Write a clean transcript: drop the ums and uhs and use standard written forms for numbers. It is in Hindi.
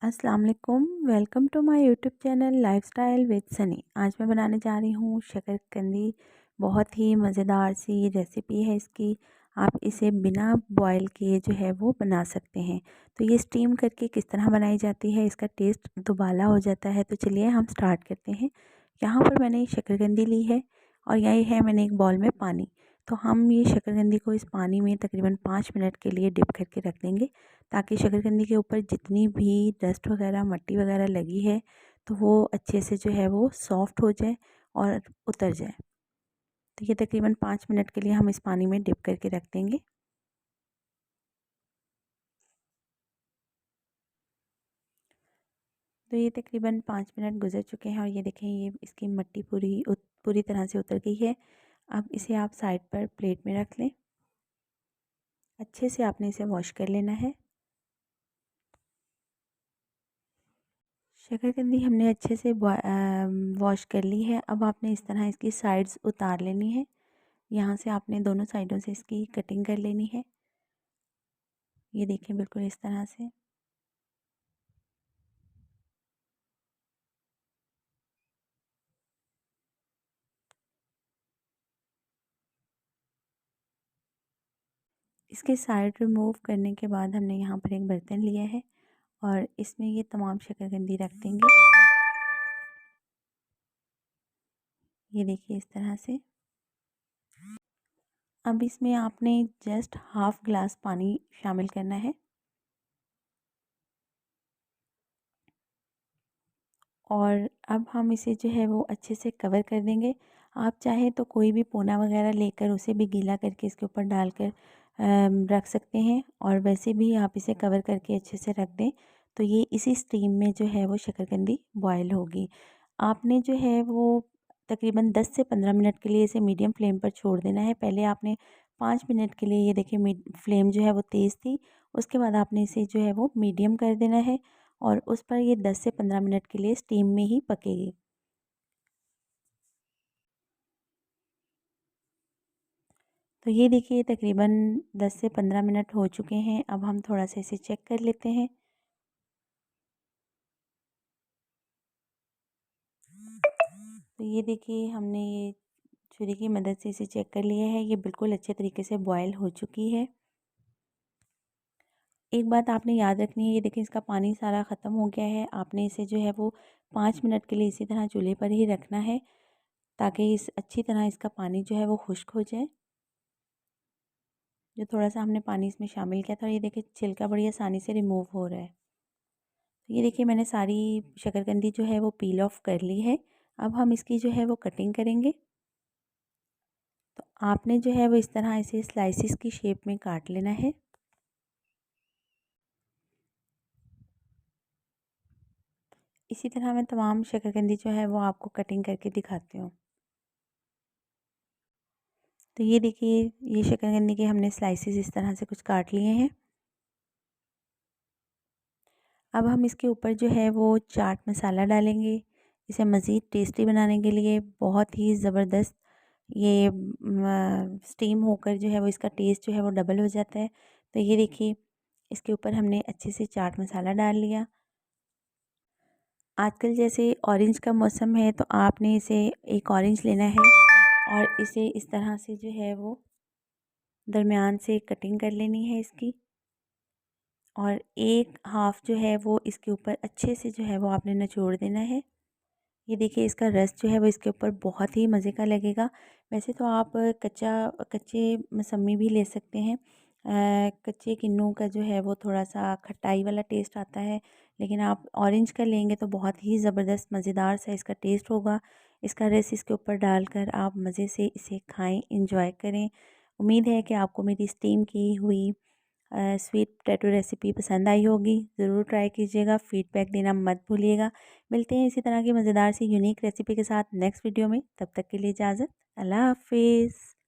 अस्सलाम वालेकुम। Welcome to my YouTube channel lifestyle with Sunny. आज मैं बनाने जा रही हूँ शकरकंदी। बहुत ही मज़ेदार सी रेसिपी है इसकी। आप इसे बिना बॉयल किए जो है वो बना सकते हैं। तो ये स्टीम करके किस तरह बनाई जाती है, इसका टेस्ट दुबाला हो जाता है। तो चलिए हम स्टार्ट करते हैं। यहाँ पर मैंने शकरकंदी ली है और यही है मैंने एक बॉल में पानी। तो हम ये शकरकंदी को इस पानी में तकरीबन 5 मिनट के लिए डिप करके रख देंगे, ताकि शकरकंदी के ऊपर जितनी भी डस्ट वगैरह मट्टी वगैरह लगी है तो वो अच्छे से जो है वो सॉफ़्ट हो जाए और उतर जाए। तो ये तकरीबन 5 मिनट के लिए हम इस पानी में डिप करके रख देंगे। तो ये तकरीबन 5 मिनट गुजर चुके हैं और ये देखें, ये इसकी मट्टी पूरी तरह से उतर गई है। अब इसे आप साइड पर प्लेट में रख लें। अच्छे से आपने इसे वॉश कर लेना है। शकरकंदी हमने अच्छे से वॉश कर ली है। अब आपने इस तरह इसकी साइड्स उतार लेनी है। यहाँ से आपने दोनों साइडों से इसकी कटिंग कर लेनी है। ये देखें, बिल्कुल इस तरह से। इसके साइड रिमूव करने के बाद हमने यहाँ पर एक बर्तन लिया है और इसमें ये तमाम शकरकंदी रख देंगे। ये देखिए इस तरह से। अब इसमें आपने जस्ट हाफ़ ग्लास पानी शामिल करना है और अब हम इसे जो है वो अच्छे से कवर कर देंगे। आप चाहें तो कोई भी पोना वगैरह लेकर उसे भी गीला करके इसके ऊपर डालकर रख सकते हैं, और वैसे भी आप इसे कवर करके अच्छे से रख दें तो ये इसी स्टीम में जो है वो शकरकंदी बॉयल होगी। आपने जो है वो तकरीबन 10 से 15 मिनट के लिए इसे मीडियम फ्लेम पर छोड़ देना है। पहले आपने 5 मिनट के लिए, ये देखिए फ्लेम जो है वो तेज़ थी, उसके बाद आपने इसे जो है वो मीडियम कर देना है और उस पर ये 10 से 15 मिनट के लिए स्टीम में ही पकेगी। तो ये देखिए तकरीबन 10 से 15 मिनट हो चुके हैं। अब हम थोड़ा सा इसे चेक कर लेते हैं। तो ये देखिए, हमने ये छुरी की मदद से इसे चेक कर लिया है। ये बिल्कुल अच्छे तरीके से बॉयल हो चुकी है। एक बात आपने याद रखनी है, ये देखिए इसका पानी सारा ख़त्म हो गया है। आपने इसे जो है वो 5 मिनट के लिए इसी तरह चूल्हे पर ही रखना है, ताकि इस अच्छी तरह इसका पानी जो है वो खुश्क हो जाए। जो थोड़ा सा हमने पानी इसमें शामिल किया था, ये देखिए छिलका बड़ी आसानी से रिमूव हो रहा है। तो ये देखिए मैंने सारी शकरकंदी जो है वो पील ऑफ कर ली है। अब हम इसकी जो है वो कटिंग करेंगे। तो आपने जो है वो इस तरह इसे स्लाइसिस की शेप में काट लेना है। इसी तरह मैं तमाम शकरकंदी जो है वो आपको कटिंग करके दिखाती हूँ। तो ये देखिए, ये शकरकंदी के हमने स्लाइसिस इस तरह से कुछ काट लिए हैं। अब हम इसके ऊपर जो है वो चाट मसाला डालेंगे। इसे मज़ीद टेस्टी बनाने के लिए बहुत ही ज़बरदस्त ये स्टीम होकर जो है वो इसका टेस्ट जो है वो डबल हो जाता है। तो ये देखिए, इसके ऊपर हमने अच्छे से चाट मसाला डाल लिया। आजकल जैसे ऑरेंज का मौसम है, तो आपने इसे एक ऑरेंज लेना है और इसे इस तरह से जो है वो दरमियान से कटिंग कर लेनी है इसकी, और एक हाफ़ जो है वो इसके ऊपर अच्छे से जो है वो आपने निचोड़ देना है। ये देखिए, इसका रस जो है वो इसके ऊपर बहुत ही मज़े का लगेगा। वैसे तो आप कच्चे मौसम्मी भी ले सकते हैं। कच्चे किन्नू का जो है वो थोड़ा-सा खटाई वाला टेस्ट आता है, लेकिन आप ऑरेंज का लेंगे तो बहुत ही ज़बरदस्त मज़ेदार सा इसका टेस्ट होगा। इसका रस इसके ऊपर डालकर आप मज़े से इसे खाएँ, एंजॉय करें। उम्मीद है कि आपको मेरी स्टीम की हुई स्वीट पोटैटो रेसिपी पसंद आई होगी। ज़रूर ट्राई कीजिएगा, फ़ीडबैक देना मत भूलिएगा। मिलते हैं इसी तरह की मज़ेदार सी यूनिक रेसिपी के साथ नेक्स्ट वीडियो में। तब तक के लिए इजाज़त। अल्लाह हाफ़िज़।